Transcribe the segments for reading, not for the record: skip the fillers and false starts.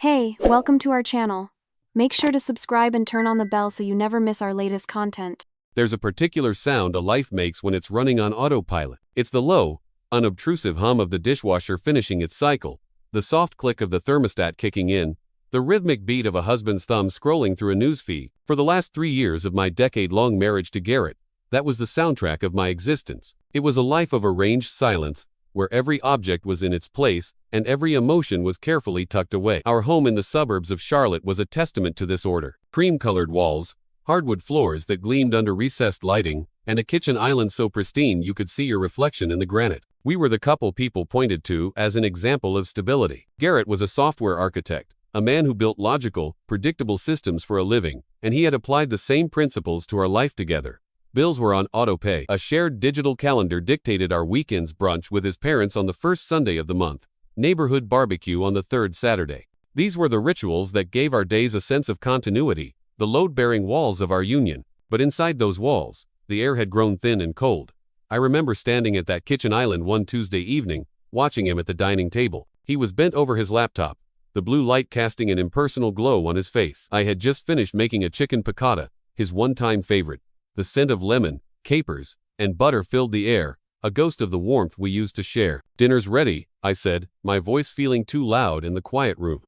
Hey, welcome to our channel. Make sure to subscribe and turn on the bell so you never miss our latest content. There's a particular sound a life makes when it's running on autopilot. It's the low, unobtrusive hum of the dishwasher finishing its cycle, the soft click of the thermostat kicking in, the rhythmic beat of a husband's thumb scrolling through a newsfeed. For the last 3 years of my decade-long marriage to Garrett, that was the soundtrack of my existence. It was a life of arranged silence, where every object was in its place and every emotion was carefully tucked away. Our home in the suburbs of Charlotte was a testament to this order. Cream-colored walls, hardwood floors that gleamed under recessed lighting, and a kitchen island so pristine you could see your reflection in the granite. We were the couple people pointed to as an example of stability. Garrett was a software architect, a man who built logical, predictable systems for a living, and he had applied the same principles to our life together. Bills were on autopay. A shared digital calendar dictated our weekends brunch with his parents on the first Sunday of the month, neighborhood barbecue on the third Saturday. These were the rituals that gave our days a sense of continuity, the load-bearing walls of our union. But inside those walls, the air had grown thin and cold. I remember standing at that kitchen island one Tuesday evening, watching him at the dining table. He was bent over his laptop, the blue light casting an impersonal glow on his face. I had just finished making a chicken piccata, his one-time favorite. The scent of lemon, capers, and butter filled the air, a ghost of the warmth we used to share. "Dinner's ready," I said, my voice feeling too loud in the quiet room.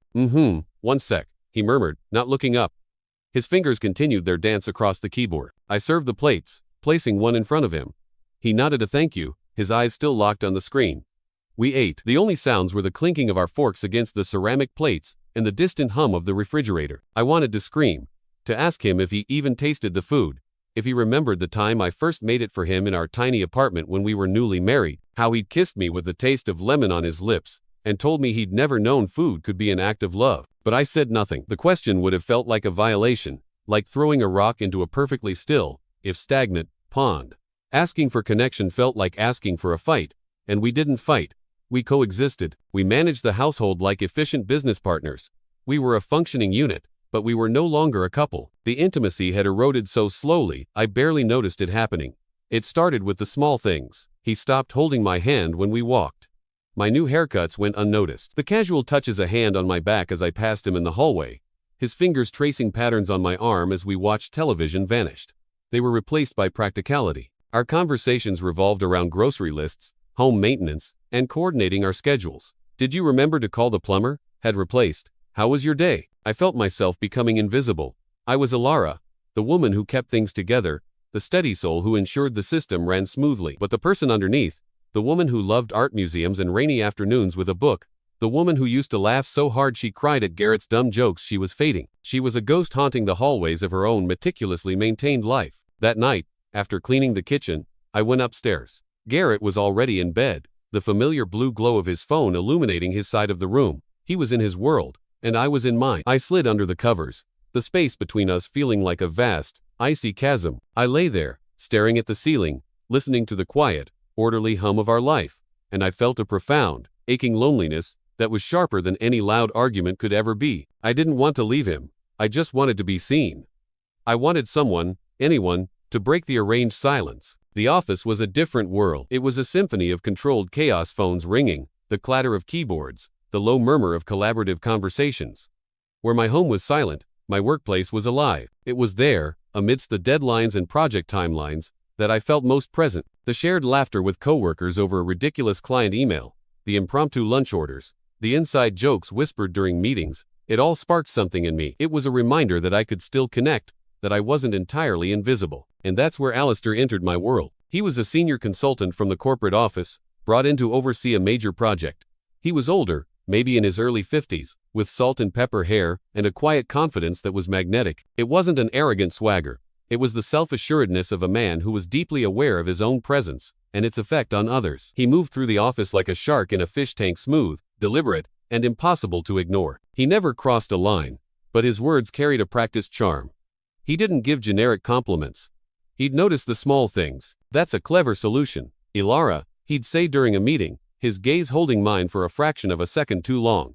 One sec," he murmured, not looking up. His fingers continued their dance across the keyboard. I served the plates, placing one in front of him. He nodded a thank you, his eyes still locked on the screen. We ate. The only sounds were the clinking of our forks against the ceramic plates and the distant hum of the refrigerator. I wanted to scream, to ask him if he even tasted the food, if he remembered the time I first made it for him in our tiny apartment when we were newly married, how he'd kissed me with the taste of lemon on his lips, and told me he'd never known food could be an act of love. But I said nothing. The question would have felt like a violation, like throwing a rock into a perfectly still, if stagnant, pond. Asking for connection felt like asking for a fight, and we didn't fight. We coexisted. We managed the household like efficient business partners. We were a functioning unit, but we were no longer a couple. The intimacy had eroded so slowly, I barely noticed it happening. It started with the small things. He stopped holding my hand when we walked. My new haircuts went unnoticed. The casual touches a hand on my back as I passed him in the hallway. His fingers tracing patterns on my arm as we watched television vanished. They were replaced by practicality. Our conversations revolved around grocery lists, home maintenance, and coordinating our schedules. "Did you remember to call the plumber?" had replaced, "How was your day?" I felt myself becoming invisible. I was Ilara, the woman who kept things together, the steady soul who ensured the system ran smoothly. But the person underneath, the woman who loved art museums and rainy afternoons with a book, the woman who used to laugh so hard she cried at Garrett's dumb jokes, she was fading. She was a ghost haunting the hallways of her own meticulously maintained life. That night, after cleaning the kitchen, I went upstairs. Garrett was already in bed, the familiar blue glow of his phone illuminating his side of the room. He was in his world, and I was in mine. I slid under the covers, the space between us feeling like a vast, icy chasm. I lay there, staring at the ceiling, listening to the quiet, orderly hum of our life, and I felt a profound, aching loneliness that was sharper than any loud argument could ever be. I didn't want to leave him. I just wanted to be seen. I wanted someone, anyone, to break the arranged silence. The office was a different world. It was a symphony of controlled chaos, phones ringing, the clatter of keyboards, the low murmur of collaborative conversations. Where my home was silent, my workplace was alive. It was there, amidst the deadlines and project timelines, that I felt most present. The shared laughter with coworkers over a ridiculous client email, the impromptu lunch orders, the inside jokes whispered during meetings, it all sparked something in me. It was a reminder that I could still connect, that I wasn't entirely invisible. And that's where Alistair entered my world. He was a senior consultant from the corporate office, brought in to oversee a major project. He was older, maybe in his early 50s, with salt and pepper hair and a quiet confidence that was magnetic. It wasn't an arrogant swagger. It was the self-assuredness of a man who was deeply aware of his own presence and its effect on others. He moved through the office like a shark in a fish tank, smooth, deliberate, and impossible to ignore. He never crossed a line, but his words carried a practiced charm. He didn't give generic compliments. He'd notice the small things. "That's a clever solution, Ilara," he'd say during a meeting, his gaze holding mine for a fraction of a second too long.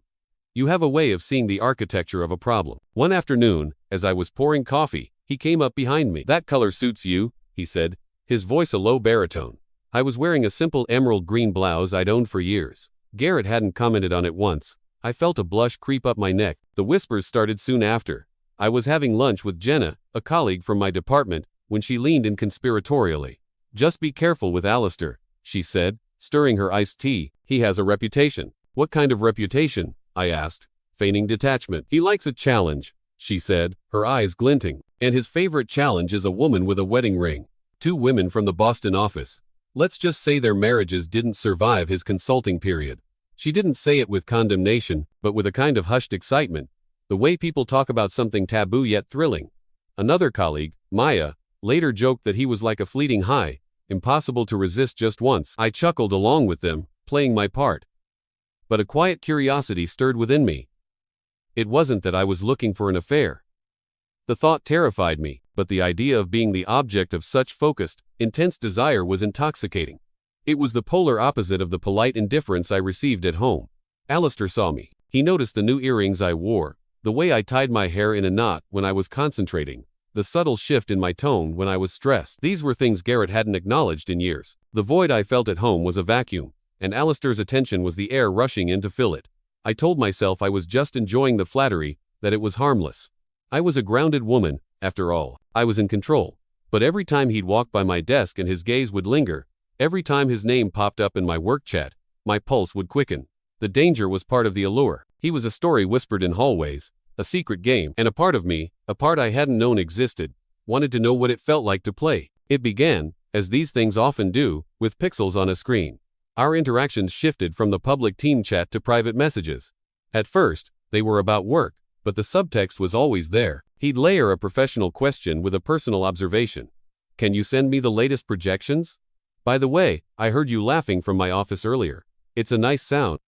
"You have a way of seeing the architecture of a problem." One afternoon, as I was pouring coffee, he came up behind me. "That color suits you," he said, his voice a low baritone. I was wearing a simple emerald green blouse I'd owned for years. Garrett hadn't commented on it once. I felt a blush creep up my neck. The whispers started soon after. I was having lunch with Jenna, a colleague from my department, when she leaned in conspiratorially. "Just be careful with Alistair," she said, stirring her iced tea. "He has a reputation." "What kind of reputation?" I asked, feigning detachment. "He likes a challenge," she said, her eyes glinting. "And his favorite challenge is a woman with a wedding ring." Two women from the Boston office. Let's just say their marriages didn't survive his consulting period. She didn't say it with condemnation, but with a kind of hushed excitement, the way people talk about something taboo yet thrilling. Another colleague, Maya, later joked that he was like a fleeting high, impossible to resist just once. I chuckled along with them, playing my part. But a quiet curiosity stirred within me. It wasn't that I was looking for an affair. The thought terrified me, but the idea of being the object of such focused, intense desire was intoxicating. It was the polar opposite of the polite indifference I received at home. Alistair saw me. He noticed the new earrings I wore, the way I tied my hair in a knot when I was concentrating, the subtle shift in my tone when I was stressed. These were things Garrett hadn't acknowledged in years. The void I felt at home was a vacuum, and Alistair's attention was the air rushing in to fill it. I told myself I was just enjoying the flattery, that it was harmless. I was a grounded woman, after all. I was in control. But every time he'd walk by my desk and his gaze would linger, every time his name popped up in my work chat, my pulse would quicken. The danger was part of the allure. He was a story whispered in hallways, a secret game, and a part of me, a part I hadn't known existed, wanted to know what it felt like to play. It began, as these things often do, with pixels on a screen. Our interactions shifted from the public team chat to private messages. At first, they were about work, but the subtext was always there. He'd layer a professional question with a personal observation. "Can you send me the latest projections? By the way, I heard you laughing from my office earlier. It's a nice sound."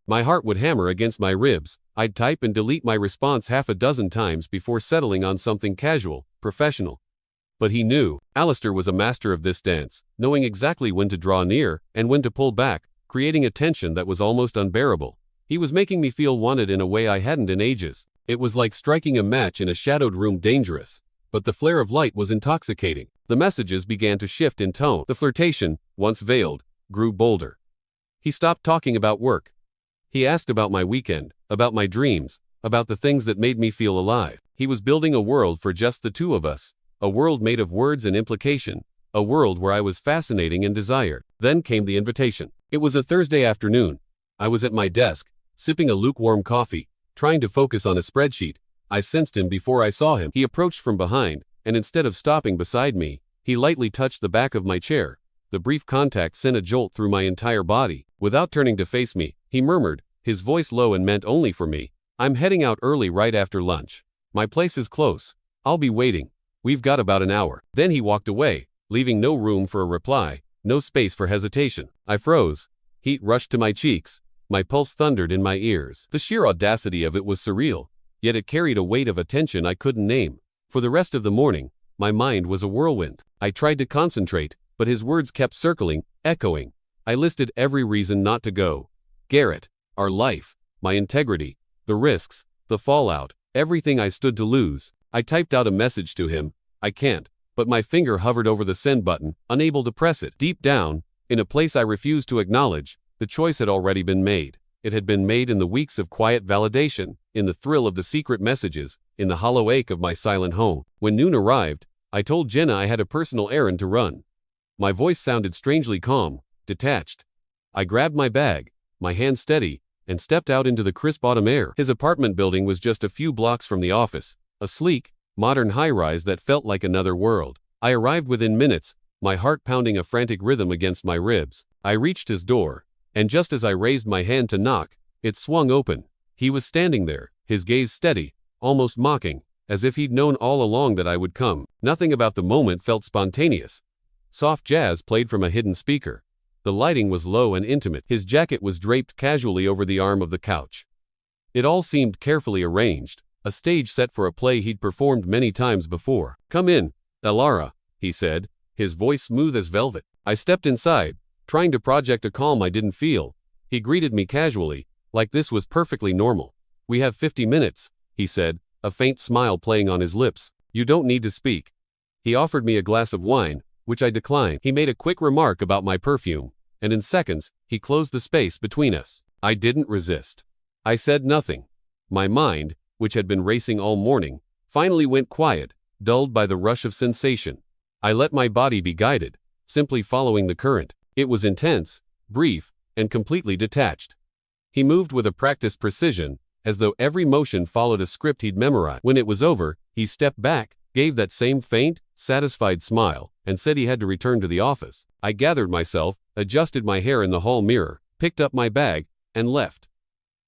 My heart would hammer against my ribs. I'd type and delete my response half a dozen times before settling on something casual, professional. But he knew. Alistair was a master of this dance, knowing exactly when to draw near and when to pull back, creating a tension that was almost unbearable. He was making me feel wanted in a way I hadn't in ages. It was like striking a match in a shadowed room, dangerous. But the flare of light was intoxicating. The messages began to shift in tone. The flirtation, once veiled, grew bolder. He stopped talking about work. He asked about my weekend, about my dreams, about the things that made me feel alive. He was building a world for just the two of us, a world made of words and implication, a world where I was fascinating and desired. Then came the invitation. It was a Thursday afternoon. I was at my desk, sipping a lukewarm coffee, trying to focus on a spreadsheet. I sensed him before I saw him. He approached from behind, and instead of stopping beside me, he lightly touched the back of my chair. The brief contact sent a jolt through my entire body. Without turning to face me, he murmured, his voice low and meant only for me, "I'm heading out early right after lunch. My place is close. I'll be waiting. We've got about an hour." Then he walked away, leaving no room for a reply, no space for hesitation. I froze. Heat rushed to my cheeks. My pulse thundered in my ears. The sheer audacity of it was surreal, yet it carried a weight of attention I couldn't name. For the rest of the morning, my mind was a whirlwind. I tried to concentrate, but his words kept circling, echoing. I listed every reason not to go. Garrett, our life, my integrity, the risks, the fallout, everything I stood to lose. I typed out a message to him. "I can't," but my finger hovered over the send button, unable to press it. Deep down, in a place I refused to acknowledge, the choice had already been made. It had been made in the weeks of quiet validation, in the thrill of the secret messages, in the hollow ache of my silent home. When noon arrived, I told Jenna I had a personal errand to run. My voice sounded strangely calm, detached. I grabbed my bag, my hand steady, and stepped out into the crisp autumn air. His apartment building was just a few blocks from the office, a sleek, modern high-rise that felt like another world. I arrived within minutes, my heart pounding a frantic rhythm against my ribs. I reached his door, and just as I raised my hand to knock, it swung open. He was standing there, his gaze steady, almost mocking, as if he'd known all along that I would come. Nothing about the moment felt spontaneous. Soft jazz played from a hidden speaker. The lighting was low and intimate. His jacket was draped casually over the arm of the couch. It all seemed carefully arranged, a stage set for a play he'd performed many times before. "Come in, Elara," he said, his voice smooth as velvet. I stepped inside, trying to project a calm I didn't feel. He greeted me casually, like this was perfectly normal. "We have 50 minutes, he said, a faint smile playing on his lips. "You don't need to speak." He offered me a glass of wine, which I declined. He made a quick remark about my perfume, and in seconds, he closed the space between us. I didn't resist. I said nothing. My mind, which had been racing all morning, finally went quiet, dulled by the rush of sensation. I let my body be guided, simply following the current. It was intense, brief, and completely detached. He moved with a practiced precision, as though every motion followed a script he'd memorized. When it was over, he stepped back, gave that same faint, satisfied smile, and said he had to return to the office. I gathered myself, adjusted my hair in the hall mirror, picked up my bag, and left.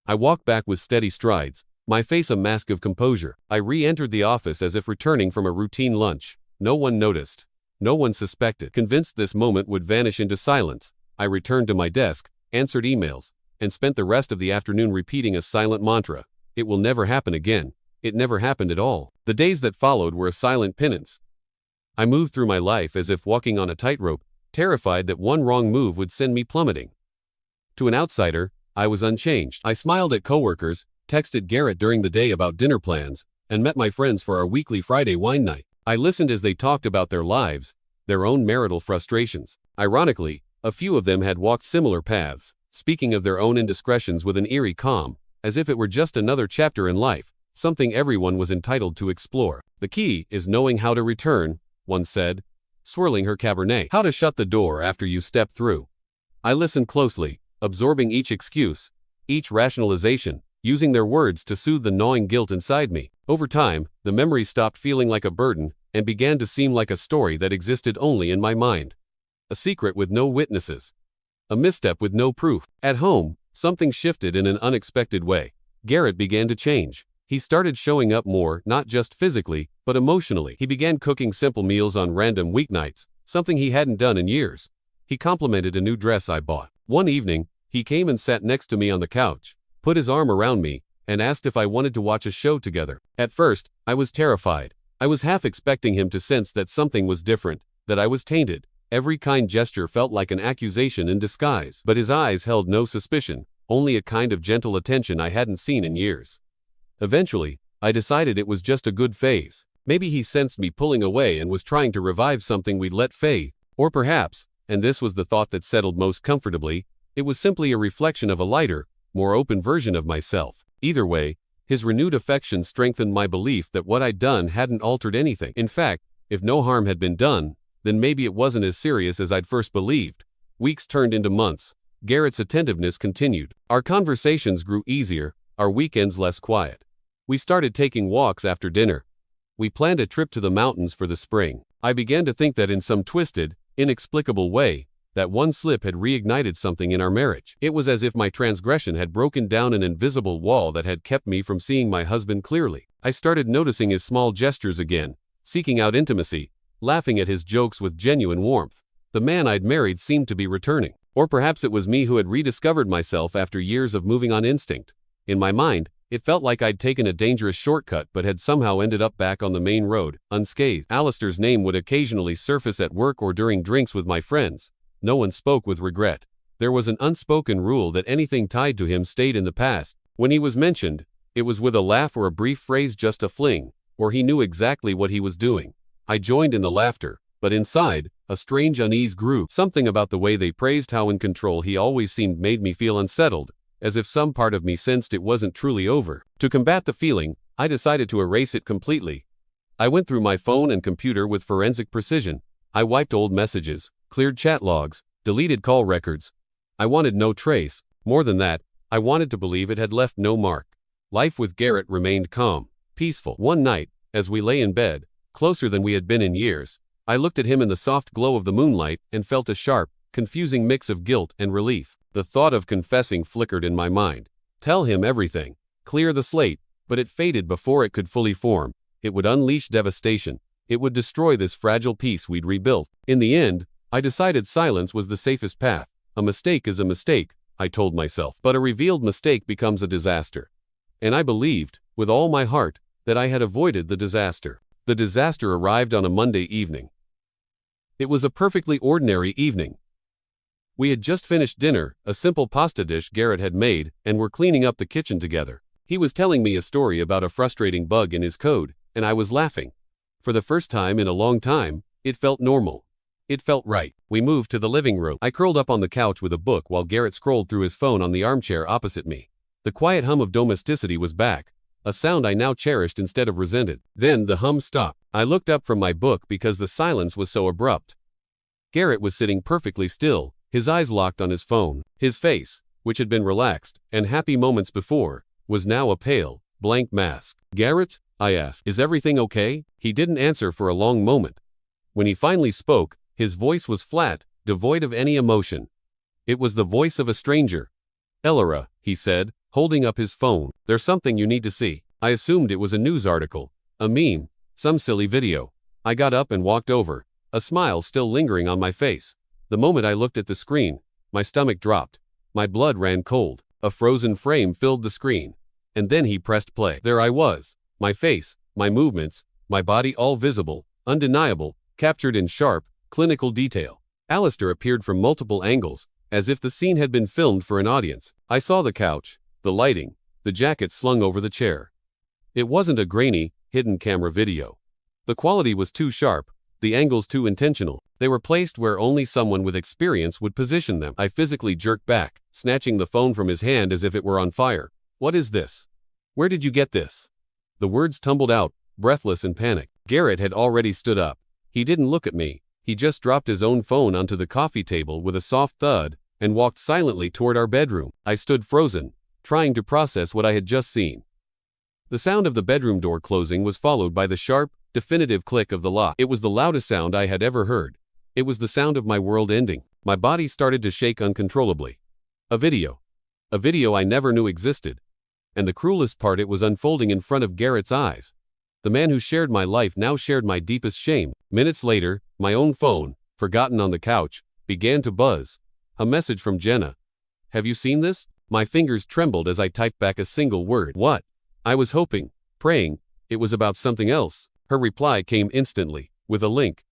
I walked back with steady strides, my face a mask of composure. I re-entered the office as if returning from a routine lunch. No one noticed. No one suspected. Convinced this moment would vanish into silence, I returned to my desk, answered emails, and spent the rest of the afternoon repeating a silent mantra. It will never happen again. It never happened at all. The days that followed were a silent penance. I moved through my life as if walking on a tightrope, terrified that one wrong move would send me plummeting. To an outsider, I was unchanged. I smiled at coworkers, texted Garrett during the day about dinner plans, and met my friends for our weekly Friday wine night. I listened as they talked about their lives, their own marital frustrations. Ironically, a few of them had walked similar paths, speaking of their own indiscretions with an eerie calm, as if it were just another chapter in life, something everyone was entitled to explore. The key is knowing how to return, one said, swirling her Cabernet. How to shut the door after you step through. I listened closely, absorbing each excuse, each rationalization, using their words to soothe the gnawing guilt inside me. Over time, the memory stopped feeling like a burden and began to seem like a story that existed only in my mind. A secret with no witnesses. A misstep with no proof. At home, something shifted in an unexpected way. Garrett began to change. He started showing up more, not just physically, but emotionally. He began cooking simple meals on random weeknights, something he hadn't done in years. He complimented a new dress I bought. One evening, he came and sat next to me on the couch, put his arm around me, and asked if I wanted to watch a show together. At first, I was terrified. I was half expecting him to sense that something was different, that I was tainted. Every kind gesture felt like an accusation in disguise. But his eyes held no suspicion, only a kind of gentle attention I hadn't seen in years. Eventually, I decided it was just a good phase. Maybe he sensed me pulling away and was trying to revive something we'd let fade. Or perhaps, and this was the thought that settled most comfortably, it was simply a reflection of a lighter, more open version of myself. Either way, his renewed affection strengthened my belief that what I'd done hadn't altered anything. In fact, if no harm had been done, then maybe it wasn't as serious as I'd first believed. Weeks turned into months. Garrett's attentiveness continued. Our conversations grew easier, our weekends less quiet. We started taking walks after dinner. We planned a trip to the mountains for the spring. I began to think that in some twisted, inexplicable way, that one slip had reignited something in our marriage. It was as if my transgression had broken down an invisible wall that had kept me from seeing my husband clearly. I started noticing his small gestures again, seeking out intimacy, laughing at his jokes with genuine warmth. The man I'd married seemed to be returning. Or perhaps it was me who had rediscovered myself after years of moving on instinct. In my mind, it felt like I'd taken a dangerous shortcut but had somehow ended up back on the main road, unscathed. Alistair's name would occasionally surface at work or during drinks with my friends. No one spoke with regret. There was an unspoken rule that anything tied to him stayed in the past. When he was mentioned, it was with a laugh or a brief phrase, just a fling, or he knew exactly what he was doing. I joined in the laughter, but inside, a strange unease grew. Something about the way they praised how in control he always seemed made me feel unsettled, as if some part of me sensed it wasn't truly over. To combat the feeling, I decided to erase it completely. I went through my phone and computer with forensic precision. I wiped old messages, cleared chat logs, deleted call records. I wanted no trace. More than that, I wanted to believe it had left no mark. Life with Garrett remained calm, peaceful. One night, as we lay in bed, closer than we had been in years, I looked at him in the soft glow of the moonlight and felt a sharp, confusing mix of guilt and relief. The thought of confessing flickered in my mind. Tell him everything. Clear the slate, but it faded before it could fully form. It would unleash devastation. It would destroy this fragile piece we'd rebuilt. In the end, I decided silence was the safest path. A mistake is a mistake, I told myself, but a revealed mistake becomes a disaster. And I believed, with all my heart, that I had avoided the disaster. The disaster arrived on a Monday evening. It was a perfectly ordinary evening. We had just finished dinner, a simple pasta dish Garrett had made, and were cleaning up the kitchen together. He was telling me a story about a frustrating bug in his code, and I was laughing. For the first time in a long time, it felt normal. It felt right. We moved to the living room. I curled up on the couch with a book while Garrett scrolled through his phone on the armchair opposite me. The quiet hum of domesticity was back, a sound I now cherished instead of resented. Then the hum stopped. I looked up from my book because the silence was so abrupt. Garrett was sitting perfectly still, his eyes locked on his phone. His face, which had been relaxed and happy moments before, was now a pale, blank mask. "Garrett?" I asked. "Is everything okay?" He didn't answer for a long moment. When he finally spoke, his voice was flat, devoid of any emotion. It was the voice of a stranger. "Elora," he said, holding up his phone. "There's something you need to see." I assumed it was a news article, a meme, some silly video. I got up and walked over, a smile still lingering on my face. The moment I looked at the screen, my stomach dropped. My blood ran cold. A frozen frame filled the screen. And then he pressed play. There I was, my face, my movements, my body all visible, undeniable, captured in sharp, clinical detail. Alistair appeared from multiple angles, as if the scene had been filmed for an audience. I saw the couch, the lighting, the jacket slung over the chair. It wasn't a grainy, hidden camera video. The quality was too sharp, the angles too intentional. They were placed where only someone with experience would position them. I physically jerked back, snatching the phone from his hand as if it were on fire. "What is this? Where did you get this?" The words tumbled out, breathless in panic. Garrett had already stood up. He didn't look at me. He just dropped his own phone onto the coffee table with a soft thud and walked silently toward our bedroom. I stood frozen, trying to process what I had just seen. The sound of the bedroom door closing was followed by the sharp, definitive click of the lock. It was the loudest sound I had ever heard. It was the sound of my world ending. My body started to shake uncontrollably. A video. A video I never knew existed. And the cruelest part, it was unfolding in front of Garrett's eyes. The man who shared my life now shared my deepest shame. Minutes later, my own phone, forgotten on the couch, began to buzz. A message from Jenna. "Have you seen this?" My fingers trembled as I typed back a single word. "What?" I was hoping, praying, it was about something else. Her reply came instantly, with a link.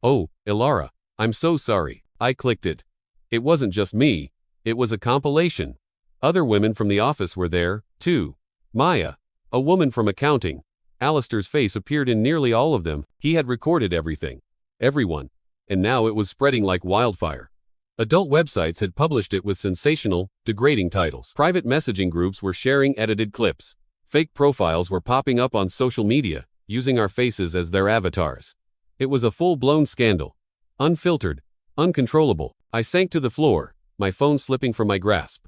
"Oh, Elora, I'm so sorry." I clicked it. It wasn't just me, it was a compilation. Other women from the office were there, too. Maya, a woman from accounting. Alistair's face appeared in nearly all of them. He had recorded everything. Everyone. And now it was spreading like wildfire. Adult websites had published it with sensational, degrading titles. Private messaging groups were sharing edited clips. Fake profiles were popping up on social media, using our faces as their avatars. It was a full-blown scandal. Unfiltered, uncontrollable. I sank to the floor, my phone slipping from my grasp.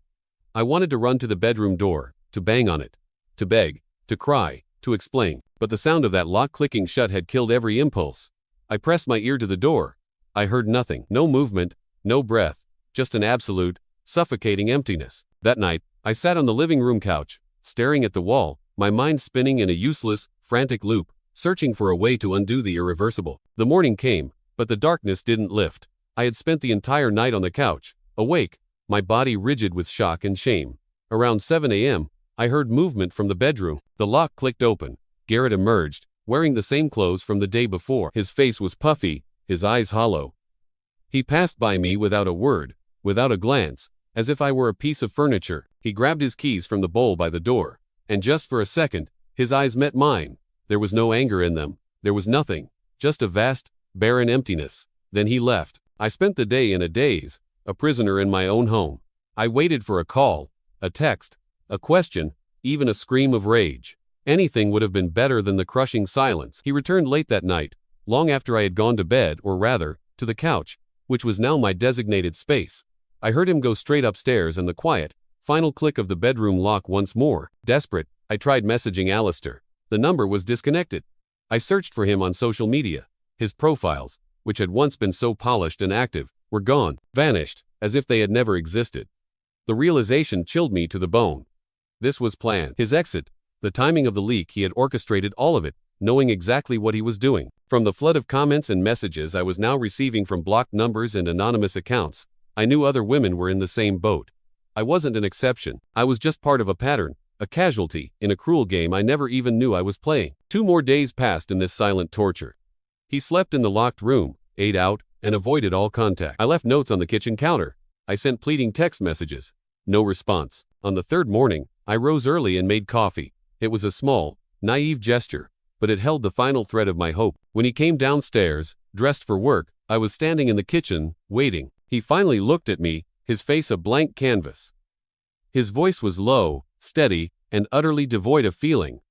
I wanted to run to the bedroom door, to bang on it, to beg, to cry, to explain. But the sound of that lock clicking shut had killed every impulse. I pressed my ear to the door. I heard nothing. No movement, no breath, just an absolute, suffocating emptiness. That night, I sat on the living room couch, staring at the wall, my mind spinning in a useless, frantic loop, searching for a way to undo the irreversible. The morning came, but the darkness didn't lift. I had spent the entire night on the couch, awake, my body rigid with shock and shame. Around 7 a.m., I heard movement from the bedroom. The lock clicked open. Garrett emerged, wearing the same clothes from the day before. His face was puffy, his eyes hollow. He passed by me without a word, without a glance, as if I were a piece of furniture. He grabbed his keys from the bowl by the door, and just for a second, his eyes met mine. There was no anger in them. There was nothing, just a vast, barren emptiness. Then he left. I spent the day in a daze, a prisoner in my own home. I waited for a call, a text, a question, even a scream of rage. Anything would have been better than the crushing silence. He returned late that night, long after I had gone to bed, or rather, to the couch, which was now my designated space. I heard him go straight upstairs and the quiet, final click of the bedroom lock once more. Desperate, I tried messaging Alistair. The number was disconnected. I searched for him on social media. His profiles, which had once been so polished and active, were gone, vanished, as if they had never existed. The realization chilled me to the bone. This was planned. His exit, the timing of the leak, he had orchestrated all of it, knowing exactly what he was doing. From the flood of comments and messages I was now receiving from blocked numbers and anonymous accounts, I knew other women were in the same boat. I wasn't an exception. I was just part of a pattern, a casualty, in a cruel game I never even knew I was playing. 2 more days passed in this silent torture. He slept in the locked room, ate out, and avoided all contact. I left notes on the kitchen counter. I sent pleading text messages. No response. On the 3rd morning, I rose early and made coffee. It was a small, naive gesture, but it held the final thread of my hope. When he came downstairs, dressed for work, I was standing in the kitchen, waiting. He finally looked at me, his face a blank canvas. His voice was low, steady, and utterly devoid of feeling.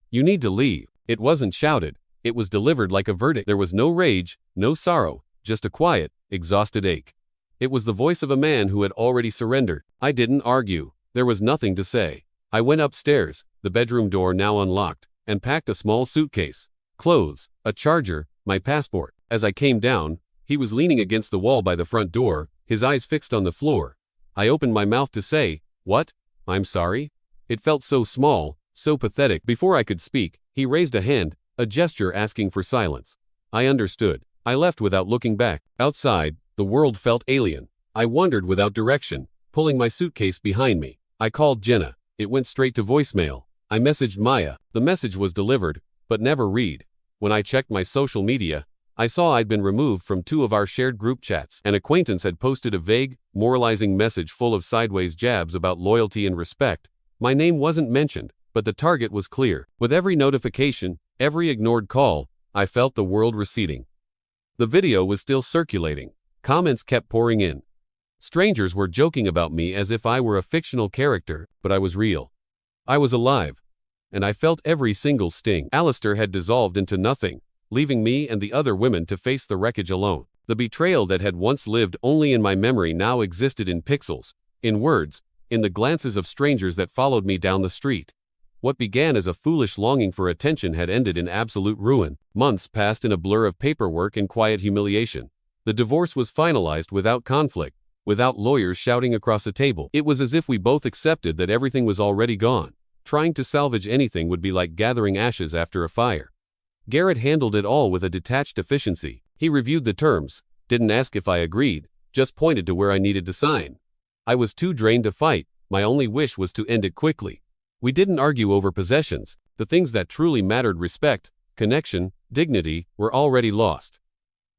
"You need to leave." It wasn't shouted. It was delivered like a verdict. There was no rage, no sorrow, just a quiet, exhausted ache. It was the voice of a man who had already surrendered. I didn't argue. There was nothing to say. I went upstairs, the bedroom door now unlocked, and packed a small suitcase. Clothes, a charger, my passport. As I came down, he was leaning against the wall by the front door, his eyes fixed on the floor. I opened my mouth to say, "What? I'm sorry?" It felt so small, so pathetic. Before I could speak, he raised a hand, a gesture asking for silence. I understood. I left without looking back. Outside, the world felt alien. I wandered without direction, pulling my suitcase behind me. I called Jenna. It went straight to voicemail. I messaged Maya. The message was delivered, but never read. When I checked my social media, I saw I'd been removed from 2 of our shared group chats. An acquaintance had posted a vague, moralizing message full of sideways jabs about loyalty and respect. My name wasn't mentioned, but the target was clear. With every notification, every ignored call, I felt the world receding. The video was still circulating. Comments kept pouring in. Strangers were joking about me as if I were a fictional character, but I was real. I was alive. And I felt every single sting. Alistair had dissolved into nothing, leaving me and the other women to face the wreckage alone. The betrayal that had once lived only in my memory now existed in pixels, in words, in the glances of strangers that followed me down the street. What began as a foolish longing for attention had ended in absolute ruin. Months passed in a blur of paperwork and quiet humiliation. The divorce was finalized without conflict, without lawyers shouting across a table. It was as if we both accepted that everything was already gone. Trying to salvage anything would be like gathering ashes after a fire. Garrett handled it all with a detached efficiency. He reviewed the terms, didn't ask if I agreed, just pointed to where I needed to sign. I was too drained to fight. My only wish was to end it quickly. We didn't argue over possessions. The things that truly mattered, respect, connection, dignity, were already lost.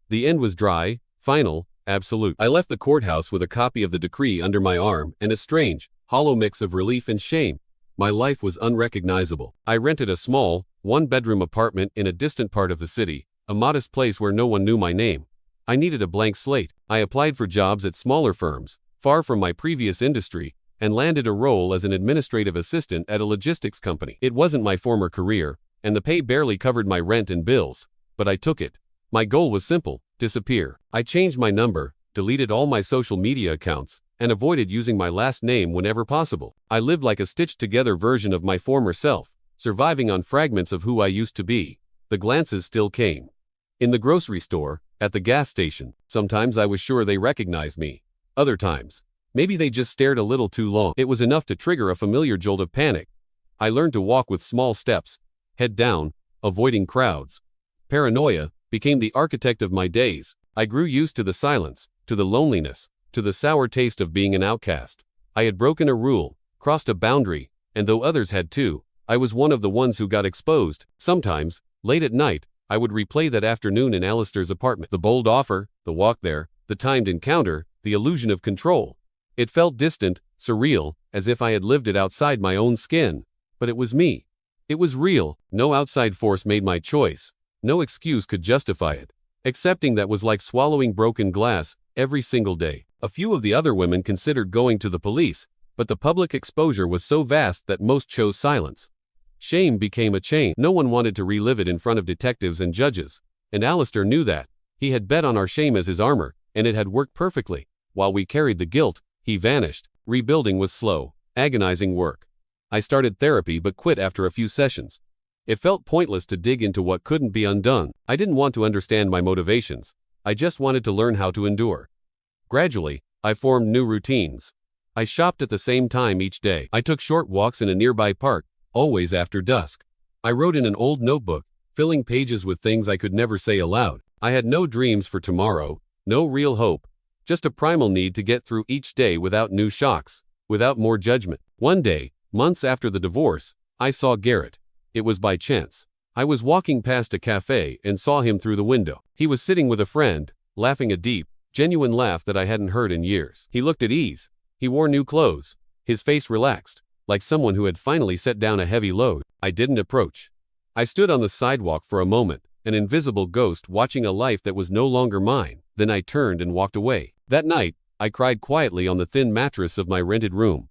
The end was dry, final, absolute. I left the courthouse with a copy of the decree under my arm and a strange, hollow mix of relief and shame. My life was unrecognizable. I rented a small, 1-bedroom apartment in a distant part of the city, a modest place where no one knew my name. I needed a blank slate. I applied for jobs at smaller firms, far from my previous industry, and landed a role as an administrative assistant at a logistics company. It wasn't my former career, and the pay barely covered my rent and bills, but I took it. My goal was simple: disappear. I changed my number, deleted all my social media accounts, and avoided using my last name whenever possible. I lived like a stitched-together version of my former self, surviving on fragments of who I used to be. The glances still came. In the grocery store, at the gas station. Sometimes I was sure they recognized me. Other times, maybe they just stared a little too long. It was enough to trigger a familiar jolt of panic. I learned to walk with small steps, head down, avoiding crowds. Paranoia became the architect of my days. I grew used to the silence, to the loneliness, to the sour taste of being an outcast. I had broken a rule, crossed a boundary, and though others had too, I was one of the ones who got exposed. Sometimes, late at night, I would replay that afternoon in Alistair's apartment. The bold offer, the walk there, the timed encounter, the illusion of control. It felt distant, surreal, as if I had lived it outside my own skin. But it was me. It was real. No outside force made my choice. No excuse could justify it. Accepting that was like swallowing broken glass, every single day. A few of the other women considered going to the police, but the public exposure was so vast that most chose silence. Shame became a chain. No one wanted to relive it in front of detectives and judges, and Alistair knew that. He had bet on our shame as his armor, and it had worked perfectly. While we carried the guilt, he vanished. Rebuilding was slow, agonizing work. I started therapy but quit after a few sessions. It felt pointless to dig into what couldn't be undone. I didn't want to understand my motivations. I just wanted to learn how to endure. Gradually, I formed new routines. I shopped at the same time each day. I took short walks in a nearby park, always after dusk. I wrote in an old notebook, filling pages with things I could never say aloud. I had no dreams for tomorrow, no real hope, just a primal need to get through each day without new shocks, without more judgment. One day, months after the divorce, I saw Garrett. It was by chance. I was walking past a cafe and saw him through the window. He was sitting with a friend, laughing a deep, genuine laugh that I hadn't heard in years. He looked at ease. He wore new clothes. His face relaxed, like someone who had finally set down a heavy load. I didn't approach. I stood on the sidewalk for a moment, an invisible ghost watching a life that was no longer mine. Then I turned and walked away. That night, I cried quietly on the thin mattress of my rented room.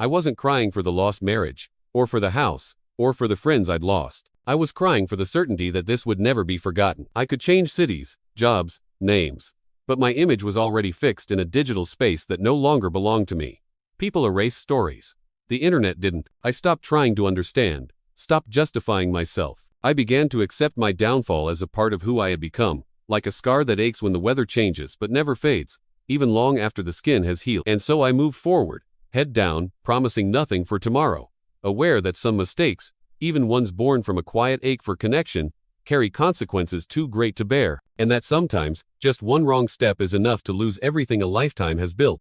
I wasn't crying for the lost marriage, or for the house, or for the friends I'd lost. I was crying for the certainty that this would never be forgotten. I could change cities, jobs, names, but my image was already fixed in a digital space that no longer belonged to me. People erase stories. The internet didn't. I stopped trying to understand, stopped justifying myself. I began to accept my downfall as a part of who I had become, like a scar that aches when the weather changes but never fades, even long after the skin has healed. And so I moved forward, head down, promising nothing for tomorrow, aware that some mistakes, even ones born from a quiet ache for connection, carry consequences too great to bear, and that sometimes, just one wrong step is enough to lose everything a lifetime has built.